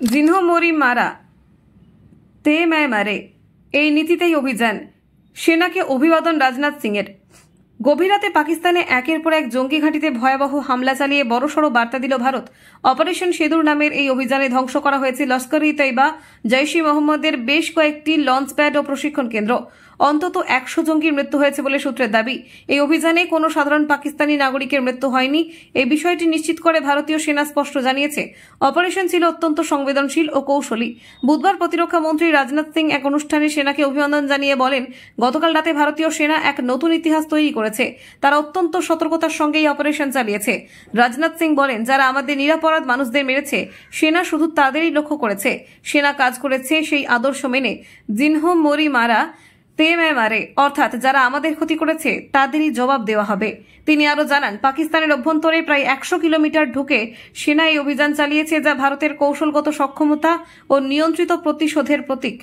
जिन्हों मोरी मारा ते मैं मारे এই নীতিতেই অভিযান। সেনাকে অভিবাদন রাজনাথ সিংয়ের। গভীর রাতে পাকিস্তানে একের পর এক জঙ্গি ঘাঁটিতে ভয়াবহ হামলা চালিয়ে বড়সড় বার্তা দিল ভারত। অপারেশন সিঁদুর নামের এই অভিযানে ধ্বংস করা হয়েছে লস্কর-ই-তৈবা, জৈশ-ই-মোহাম্মদের বেশ কয়েকটি লঞ্চ প্যাড ও প্রশিক্ষণ কেন্দ্র। অন্তত 100 জঙ্গির মৃত্যু হয়েছে বলে সূত্রের দাবি। এই অভিযানে কোনো সাধারণ পাকিস্তানি নাগরিকের মৃত্যু হয়নি। এই বিষয়টি নিশ্চিত করে ভারতীয় সেনা স্পষ্ট জানিয়েছে, অপারেশন ছিল অত্যন্ত সংবেদনশীল ও কৌশলী। বুধবার প্রতিরক্ষা মন্ত্রী রাজনাথ সিং এক অনুষ্ঠানে সেনাকে অভিনন্দন জানিয়ে বলেন, গতকাল রাতে ভারতীয় সেনা এক নতুন ইতিহাস তৈরি করেছে। তারা অত্যন্ত সতর্কতার সঙ্গে এই অপারেশন চালিয়েছে। রাজনাথ সিং বলেন, যারা আমাদের নিরাপরাধ মানুষদের মেরেছে, সেনা শুধু তাদেরই লক্ষ্য করেছে। সেনা কাজ করেছে সেই আদর্শ মেনে, জিনহোম মোরি মারা তে मैं মারে, অর্থাৎ যারা আমাদের ক্ষতি করেছে তাদেরই জবাব দেওয়া হবে। তিনি আরো জানান, পাকিস্তানের অভ্যন্তরে প্রায় 100 কিলোমিটার ঢুকে সেনা এই অভিযান চালিয়েছে, যা ভারতের কৌশলগত সক্ষমতা ও নিয়ন্ত্রিত প্রতিশোধের প্রতীক।